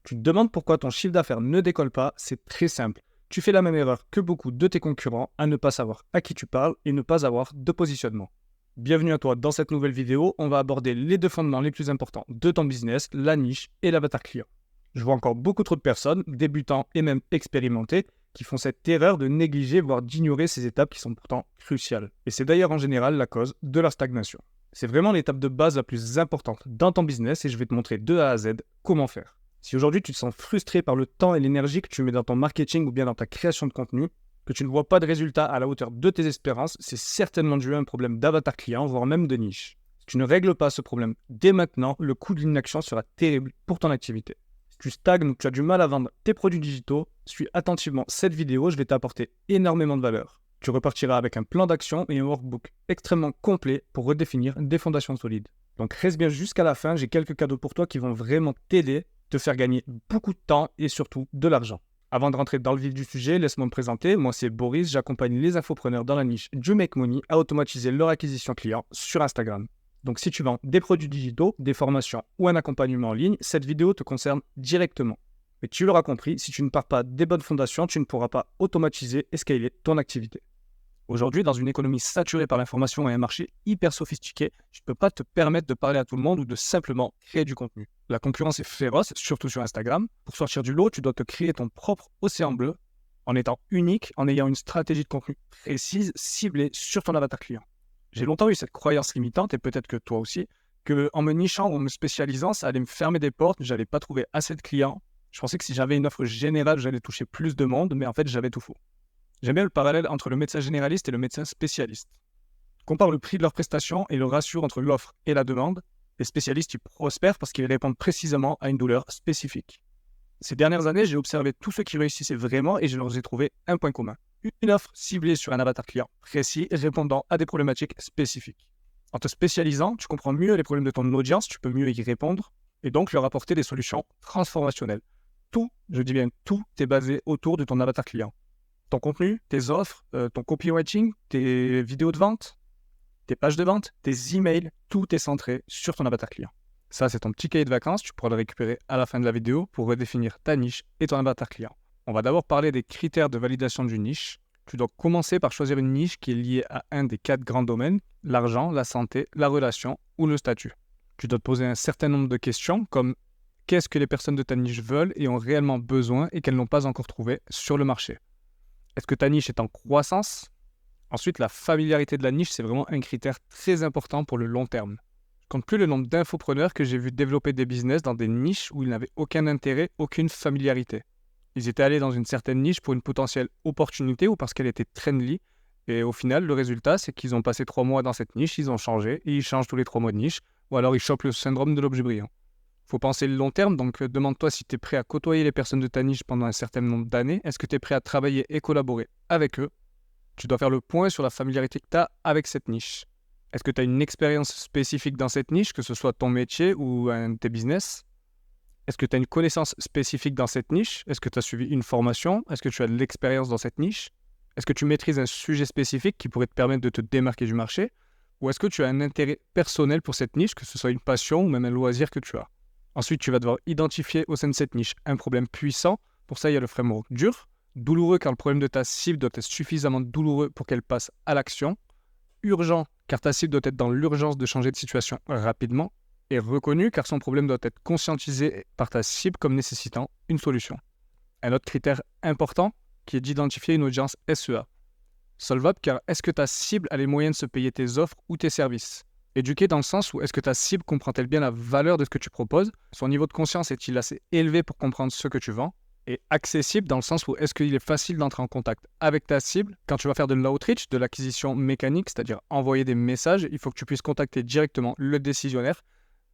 Tu te demandes pourquoi ton chiffre d'affaires ne décolle pas, c'est très simple. Tu fais la même erreur que beaucoup de tes concurrents à ne pas savoir à qui tu parles et ne pas avoir de positionnement. Bienvenue à toi, dans cette nouvelle vidéo, on va aborder les deux fondements les plus importants de ton business, la niche et l'avatar client. Je vois encore beaucoup trop de personnes, débutants et même expérimentés, qui font cette erreur de négliger voire d'ignorer ces étapes qui sont pourtant cruciales. Et c'est d'ailleurs en général la cause de leur stagnation. C'est vraiment l'étape de base la plus importante dans ton business et je vais te montrer de A à Z comment faire. Si aujourd'hui tu te sens frustré par le temps et l'énergie que tu mets dans ton marketing ou bien dans ta création de contenu, que tu ne vois pas de résultats à la hauteur de tes espérances, c'est certainement dû à un problème d'avatar client, voire même de niche. Si tu ne règles pas ce problème dès maintenant, le coût de l'inaction sera terrible pour ton activité. Si tu stagnes ou que tu as du mal à vendre tes produits digitaux, suis attentivement cette vidéo, je vais t'apporter énormément de valeur. Tu repartiras avec un plan d'action et un workbook extrêmement complet pour redéfinir des fondations solides. Donc reste bien jusqu'à la fin, j'ai quelques cadeaux pour toi qui vont vraiment t'aider, te faire gagner beaucoup de temps et surtout de l'argent. Avant de rentrer dans le vif du sujet, laisse-moi me présenter. Moi, c'est Boris, j'accompagne les infopreneurs dans la niche du Make Money à automatiser leur acquisition client sur Instagram. Donc si tu vends des produits digitaux, des formations ou un accompagnement en ligne, cette vidéo te concerne directement. Mais tu l'auras compris, si tu ne pars pas des bonnes fondations, tu ne pourras pas automatiser et scaler ton activité. Aujourd'hui, dans une économie saturée par l'information et un marché hyper sophistiqué, tu ne peux pas te permettre de parler à tout le monde ou de simplement créer du contenu. La concurrence est féroce, surtout sur Instagram. Pour sortir du lot, tu dois te créer ton propre océan bleu en étant unique, en ayant une stratégie de contenu précise, ciblée sur ton avatar client. J'ai longtemps eu cette croyance limitante, et peut-être que toi aussi, qu'en me nichant ou en me spécialisant, ça allait me fermer des portes, je n'allais pas trouver assez de clients. Je pensais que si j'avais une offre générale, j'allais toucher plus de monde, mais en fait, j'avais tout faux. J'aime bien le parallèle entre le médecin généraliste et le médecin spécialiste. Compare le prix de leurs prestations et le ratio entre l'offre et la demande. Les spécialistes ils prospèrent parce qu'ils répondent précisément à une douleur spécifique. Ces dernières années, j'ai observé tous ceux qui réussissaient vraiment et je leur ai trouvé un point commun. Une offre ciblée sur un avatar client précis répondant à des problématiques spécifiques. En te spécialisant, tu comprends mieux les problèmes de ton audience, tu peux mieux y répondre et donc leur apporter des solutions transformationnelles. Tout, je dis bien tout, est basé autour de ton avatar client. Ton contenu, tes offres, ton copywriting, tes vidéos de vente, tes pages de vente, tes emails, tout est centré sur ton avatar client. Ça, c'est ton petit cahier de vacances, tu pourras le récupérer à la fin de la vidéo pour redéfinir ta niche et ton avatar client. On va d'abord parler des critères de validation d'une niche. Tu dois commencer par choisir une niche qui est liée à un des 4 grands domaines, l'argent, la santé, la relation ou le statut. Tu dois te poser un certain nombre de questions comme qu'est-ce que les personnes de ta niche veulent et ont réellement besoin et qu'elles n'ont pas encore trouvé sur le marché. Est-ce que ta niche est en croissance? Ensuite, la familiarité de la niche, c'est vraiment un critère très important pour le long terme. Je compte plus le nombre d'infopreneurs que j'ai vu développer des business dans des niches où ils n'avaient aucun intérêt, aucune familiarité. Ils étaient allés dans une certaine niche pour une potentielle opportunité ou parce qu'elle était trendy. Et au final, le résultat, c'est qu'ils ont passé 3 mois dans cette niche, ils ont changé et ils changent tous les 3 mois de niche. Ou alors ils chopent le syndrome de l'objet brillant. Faut penser le long terme, donc demande-toi si tu es prêt à côtoyer les personnes de ta niche pendant un certain nombre d'années. Est-ce que tu es prêt à travailler et collaborer avec eux? Tu dois faire le point sur la familiarité que tu as avec cette niche. Est-ce que tu as une expérience spécifique dans cette niche, que ce soit ton métier ou un de tes business? Est-ce que tu as une connaissance spécifique dans cette niche? Est-ce que tu as suivi une formation? Est-ce que tu as de l'expérience dans cette niche? Est-ce que tu maîtrises un sujet spécifique qui pourrait te permettre de te démarquer du marché? Ou est-ce que tu as un intérêt personnel pour cette niche, que ce soit une passion ou même un loisir que tu as? Ensuite, tu vas devoir identifier au sein de cette niche un problème puissant. Pour ça, il y a le framework dur. Douloureux car le problème de ta cible doit être suffisamment douloureux pour qu'elle passe à l'action. Urgent car ta cible doit être dans l'urgence de changer de situation rapidement. Et reconnu car son problème doit être conscientisé par ta cible comme nécessitant une solution. Un autre critère important qui est d'identifier une audience SEA. Solvable car est-ce que ta cible a les moyens de se payer tes offres ou tes services? Éduqué dans le sens où est-ce que ta cible comprend-elle bien la valeur de ce que tu proposes? Son niveau de conscience est-il assez élevé pour comprendre ce que tu vends? Et accessible dans le sens où est-ce qu'il est facile d'entrer en contact avec ta cible? Quand tu vas faire de l'outreach, de l'acquisition mécanique, c'est-à-dire envoyer des messages, il faut que tu puisses contacter directement le décisionnaire.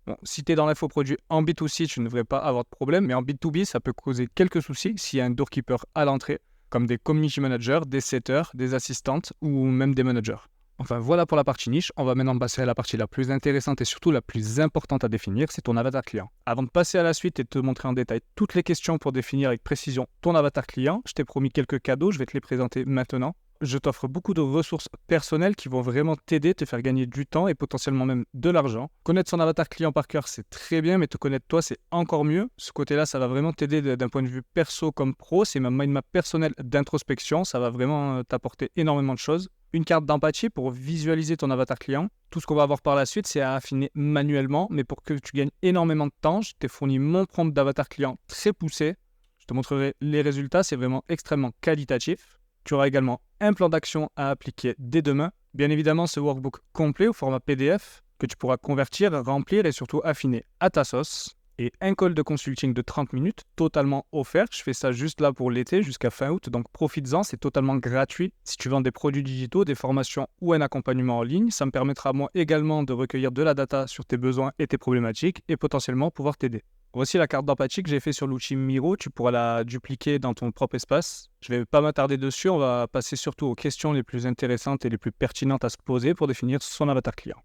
Bon, si tu es dans l'infoproduit en B2C, tu ne devrais pas avoir de problème, mais en B2B, ça peut causer quelques soucis s'il y a un doorkeeper à l'entrée, comme des community managers, des setters, des assistantes ou même des managers. Enfin voilà pour la partie niche, on va maintenant passer à la partie la plus intéressante et surtout la plus importante à définir, c'est ton avatar client. Avant de passer à la suite et de te montrer en détail toutes les questions pour définir avec précision ton avatar client, je t'ai promis quelques cadeaux, je vais te les présenter maintenant. je t'offre beaucoup de ressources personnelles qui vont vraiment t'aider, te faire gagner du temps et potentiellement même de l'argent. Connaître son avatar client par cœur, c'est très bien, mais te connaître toi, c'est encore mieux. Ce côté-là, ça va vraiment t'aider d'un point de vue perso comme pro. C'est ma mind map personnelle d'introspection. Ça va vraiment t'apporter énormément de choses. Une carte d'empathie pour visualiser ton avatar client. Tout ce qu'on va avoir par la suite, c'est à affiner manuellement, mais pour que tu gagnes énormément de temps, je t'ai fourni mon prompt d'avatar client très poussé. Je te montrerai les résultats, c'est vraiment extrêmement qualitatif. Tu auras également un plan d'action à appliquer dès demain. Bien évidemment, ce workbook complet au format PDF que tu pourras convertir, remplir et surtout affiner à ta sauce. Et un call de consulting de 30 minutes totalement offert. Je fais ça juste là pour l'été jusqu'à fin août, donc profites-en, c'est totalement gratuit. Si tu vends des produits digitaux, des formations ou un accompagnement en ligne, ça me permettra moi également de recueillir de la data sur tes besoins et tes problématiques et potentiellement pouvoir t'aider. Voici la carte d'empathie que j'ai fait sur l'outil Miro, tu pourras la dupliquer dans ton propre espace. Je ne vais pas m'attarder dessus, on va passer surtout aux questions les plus intéressantes et les plus pertinentes à se poser pour définir son avatar client.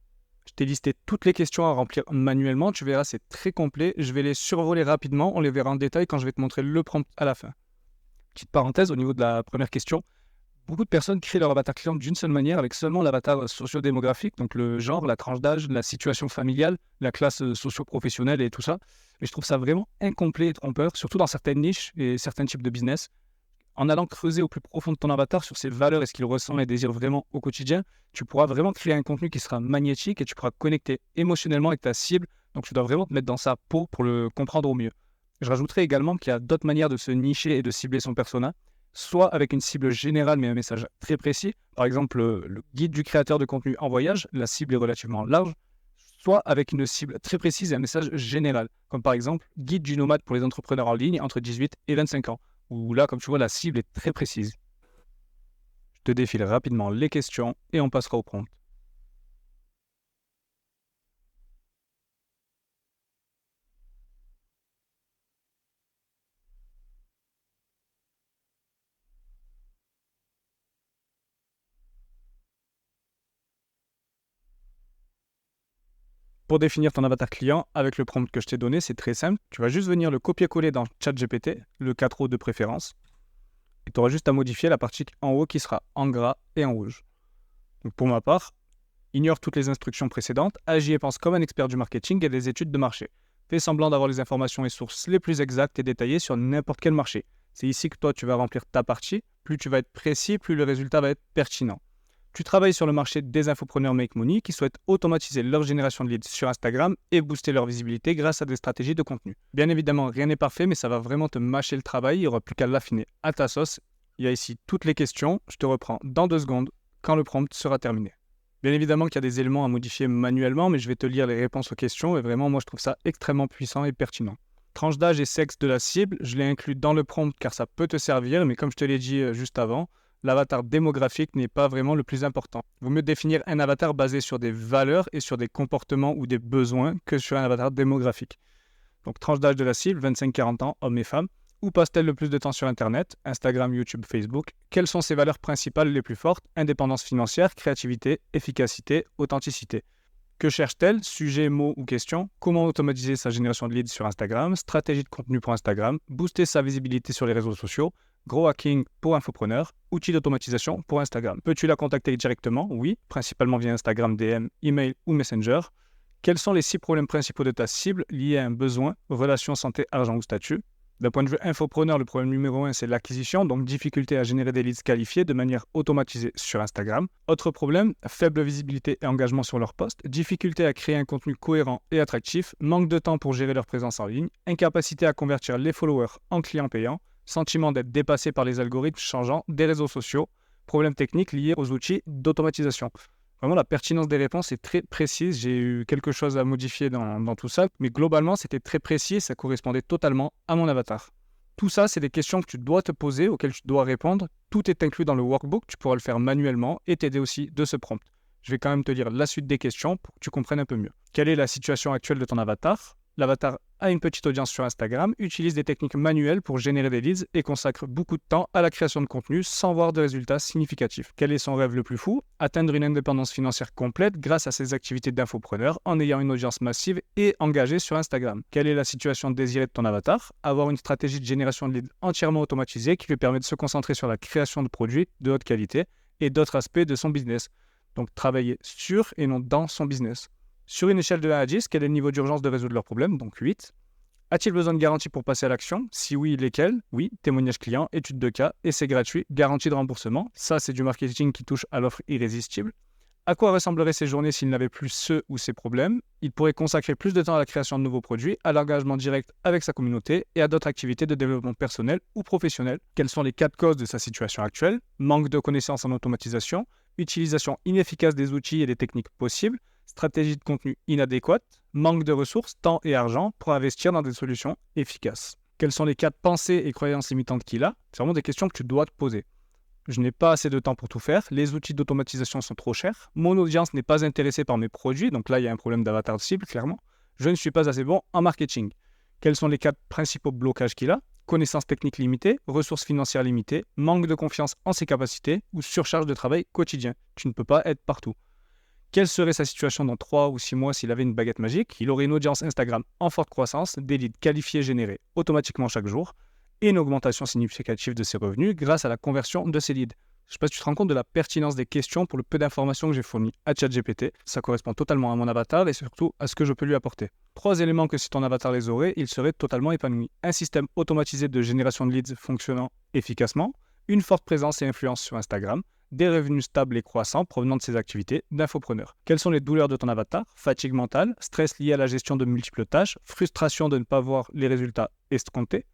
Je t'ai listé toutes les questions à remplir manuellement, tu verras c'est très complet, je vais les survoler rapidement, on les verra en détail quand je vais te montrer le prompt à la fin. Petite parenthèse au niveau de la première question. Beaucoup de personnes créent leur avatar client d'une seule manière avec seulement l'avatar socio-démographique, donc le genre, la tranche d'âge, la situation familiale, la classe socio-professionnelle et tout ça. Mais je trouve ça vraiment incomplet et trompeur, surtout dans certaines niches et certains types de business. En allant creuser au plus profond de ton avatar sur ses valeurs et ce qu'il ressent et désire vraiment au quotidien, tu pourras vraiment créer un contenu qui sera magnétique et tu pourras connecter émotionnellement avec ta cible. Donc tu dois vraiment te mettre dans sa peau pour le comprendre au mieux. Je rajouterai également qu'il y a d'autres manières de se nicher et de cibler son persona, soit avec une cible générale mais un message très précis. Par exemple, le guide du créateur de contenu en voyage, la cible est relativement large, soit avec une cible très précise et un message général, comme par exemple guide du nomade pour les entrepreneurs en ligne entre 18 et 25 ans, où là, comme tu vois, la cible est très précise. Je te défile rapidement les questions et on passera au prompt. Pour définir ton avatar client, avec le prompt que je t'ai donné, c'est très simple. Tu vas juste venir le copier-coller dans ChatGPT, le 4O de préférence, et tu auras juste à modifier la partie en haut qui sera en gras et en rouge. Donc pour ma part, ignore toutes les instructions précédentes, agis et pense comme un expert du marketing et des études de marché. Fais semblant d'avoir les informations et sources les plus exactes et détaillées sur n'importe quel marché. C'est ici que toi tu vas remplir ta partie. Plus tu vas être précis, plus le résultat va être pertinent. Tu travailles sur le marché des infopreneurs Make Money qui souhaitent automatiser leur génération de leads sur Instagram et booster leur visibilité grâce à des stratégies de contenu. Bien évidemment, rien n'est parfait, mais ça va vraiment te mâcher le travail. Il n'y aura plus qu'à l'affiner à ta sauce. Il y a ici toutes les questions. Je te reprends dans 2 secondes quand le prompt sera terminé. Bien évidemment qu'il y a des éléments à modifier manuellement, mais je vais te lire les réponses aux questions et vraiment, moi, je trouve ça extrêmement puissant et pertinent. Tranche d'âge et sexe de la cible, je l'ai inclus dans le prompt car ça peut te servir, mais comme je te l'ai dit juste avant, l'avatar démographique n'est pas vraiment le plus important. Il vaut mieux définir un avatar basé sur des valeurs et sur des comportements ou des besoins que sur un avatar démographique. Donc tranche d'âge de la cible, 25-40 ans, hommes et femmes. Où passe-t-elle le plus de temps sur Internet? Instagram, YouTube, Facebook. Quelles sont ses valeurs principales les plus fortes? Indépendance financière, créativité, efficacité, authenticité. Que cherche-t-elle? Sujet, mots ou questions? Comment automatiser sa génération de leads sur Instagram? Stratégie de contenu pour Instagram? Booster sa visibilité sur les réseaux sociaux? Grow Hacking pour infopreneurs? Outils d'automatisation pour Instagram? Peux-tu la contacter directement? Oui, principalement via Instagram, DM, email ou Messenger. Quels sont les 6 problèmes principaux de ta cible liés à un besoin, relation, santé, argent ou statut? D'un point de vue infopreneur, le problème numéro 1, c'est l'acquisition, donc difficulté à générer des leads qualifiés de manière automatisée sur Instagram. Autre problème, faible visibilité et engagement sur leur post, difficulté à créer un contenu cohérent et attractif, manque de temps pour gérer leur présence en ligne, incapacité à convertir les followers en clients payants, sentiment d'être dépassé par les algorithmes changeants des réseaux sociaux, problèmes techniques liés aux outils d'automatisation. Vraiment, la pertinence des réponses est très précise. J'ai eu quelque chose à modifier dans tout ça, mais globalement, c'était très précis et ça correspondait totalement à mon avatar. Tout ça, c'est des questions que tu dois te poser, auxquelles tu dois répondre. Tout est inclus dans le workbook, tu pourras le faire manuellement et t'aider aussi de ce prompt. Je vais quand même te dire la suite des questions pour que tu comprennes un peu mieux. Quelle est la situation actuelle de ton avatar? L'avatar a une petite audience sur Instagram, utilise des techniques manuelles pour générer des leads et consacre beaucoup de temps à la création de contenu sans voir de résultats significatifs. Quel est son rêve le plus fou? Atteindre une indépendance financière complète grâce à ses activités d'infopreneur en ayant une audience massive et engagée sur Instagram. Quelle est la situation désirée de ton avatar? Avoir une stratégie de génération de leads entièrement automatisée qui lui permet de se concentrer sur la création de produits de haute qualité et d'autres aspects de son business. Donc travailler sur et non dans son business. Sur une échelle de 1 à 10, quel est le niveau d'urgence de résoudre leurs problèmes? Donc 8. A-t-il besoin de garanties pour passer à l'action? Si oui, lesquelles? Oui, témoignage client, étude de cas, essai gratuit, garantie de remboursement. Ça, c'est du marketing qui touche à l'offre irrésistible. À quoi ressembleraient ses journées s'il n'avait plus ce ou ces problèmes? Il pourrait consacrer plus de temps à la création de nouveaux produits, à l'engagement direct avec sa communauté et à d'autres activités de développement personnel ou professionnel. Quelles sont les 4 causes de sa situation actuelle? Manque de connaissances en automatisation, utilisation inefficace des outils et des techniques possibles, stratégie de contenu inadéquate, manque de ressources, temps et argent pour investir dans des solutions efficaces. Quelles sont les 4 pensées et croyances limitantes qu'il a? C'est vraiment des questions que tu dois te poser. Je n'ai pas assez de temps pour tout faire, les outils d'automatisation sont trop chers, mon audience n'est pas intéressée par mes produits, donc là il y a un problème d'avatar cible, clairement. Je ne suis pas assez bon en marketing. Quels sont les 4 principaux blocages qu'il a? Connaissances techniques limitées, ressources financières limitées, manque de confiance en ses capacités ou surcharge de travail quotidien. Tu ne peux pas être partout. Quelle serait sa situation dans 3 ou 6 mois s'il avait une baguette magique? Il aurait une audience Instagram en forte croissance, des leads qualifiés générés automatiquement chaque jour, et une augmentation significative de ses revenus grâce à la conversion de ses leads. Je ne sais pas si tu te rends compte de la pertinence des questions pour le peu d'informations que j'ai fournies à ChatGPT. Ça correspond totalement à mon avatar et surtout à ce que je peux lui apporter. 3 éléments que si ton avatar les aurait, il serait totalement épanoui. Un système automatisé de génération de leads fonctionnant efficacement, une forte présence et influence sur Instagram, des revenus stables et croissants provenant de ses activités d'infopreneur. Quelles sont les douleurs de ton avatar? Fatigue mentale, stress lié à la gestion de multiples tâches, frustration de ne pas voir les résultats escomptés.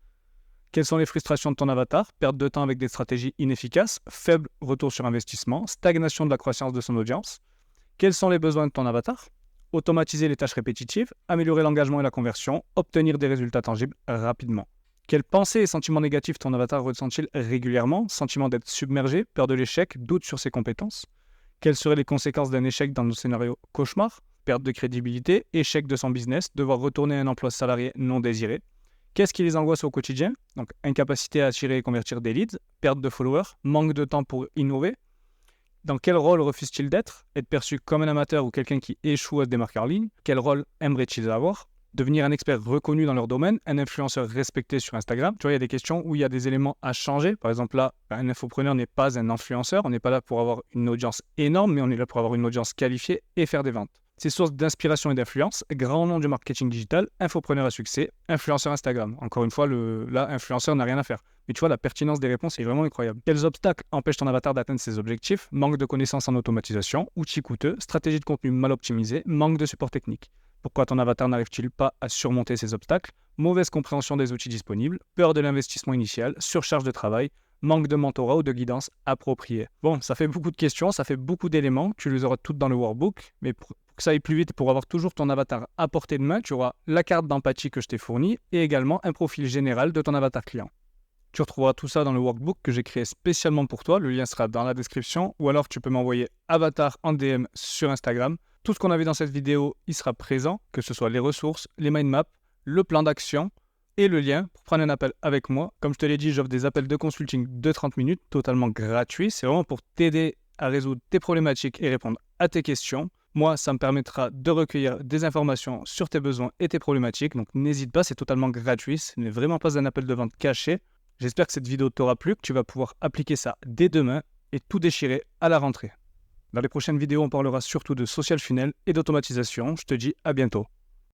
Quelles sont les frustrations de ton avatar? Perte de temps avec des stratégies inefficaces, faible retour sur investissement, stagnation de la croissance de son audience. Quels sont les besoins de ton avatar? Automatiser les tâches répétitives, améliorer l'engagement et la conversion, obtenir des résultats tangibles rapidement. Quelles pensées et sentiments négatifs ton avatar ressent-il régulièrement? Sentiment d'être submergé, peur de l'échec, doute sur ses compétences. Quelles seraient les conséquences d'un échec dans nos scénarios cauchemar? Perte de crédibilité, échec de son business, devoir retourner à un emploi salarié non désiré. Qu'est-ce qui les angoisse au quotidien? Donc, incapacité à attirer et convertir des leads, perte de followers, manque de temps pour innover. Dans quel rôle refuse-t-il d'être? Être perçu comme un amateur ou quelqu'un qui échoue à se démarquer en ligne? Quel rôle aimerait-il avoir? Devenir un expert reconnu dans leur domaine, un influenceur respecté sur Instagram. Tu vois, il y a des questions où il y a des éléments à changer. Par exemple, là, un infopreneur n'est pas un influenceur. On n'est pas là pour avoir une audience énorme, mais on est là pour avoir une audience qualifiée et faire des ventes. Ses sources d'inspiration et d'influence, grand nom du marketing digital, infopreneur à succès, influenceur Instagram. Encore une fois, là, influenceur n'a rien à faire. Mais tu vois, la pertinence des réponses est vraiment incroyable. Quels obstacles empêchent ton avatar d'atteindre ses objectifs? Manque de connaissances en automatisation, outils coûteux, stratégie de contenu mal optimisée, manque de support technique. Pourquoi ton avatar n'arrive-t-il pas à surmonter ces obstacles? Mauvaise compréhension des outils disponibles, peur de l'investissement initial, surcharge de travail, manque de mentorat ou de guidance appropriée. Bon, ça fait beaucoup de questions, ça fait beaucoup d'éléments, tu les auras toutes dans le workbook, mais pour que ça aille plus vite, pour avoir toujours ton avatar à portée de main, tu auras la carte d'empathie que je t'ai fournie et également un profil général de ton avatar client. Tu retrouveras tout ça dans le workbook que j'ai créé spécialement pour toi, le lien sera dans la description, ou alors tu peux m'envoyer avatar en DM sur Instagram. Tout ce qu'on a vu dans cette vidéo, il sera présent, que ce soit les ressources, les mind maps, le plan d'action et le lien pour prendre un appel avec moi. Comme je te l'ai dit, j'offre des appels de consulting de 30 minutes, totalement gratuits. C'est vraiment pour t'aider à résoudre tes problématiques et répondre à tes questions. Moi, ça me permettra de recueillir des informations sur tes besoins et tes problématiques. Donc n'hésite pas, c'est totalement gratuit. Ce n'est vraiment pas un appel de vente caché. J'espère que cette vidéo t'aura plu, que tu vas pouvoir appliquer ça dès demain et tout déchirer à la rentrée. Dans les prochaines vidéos, on parlera surtout de social funnel et d'automatisation. Je te dis à bientôt.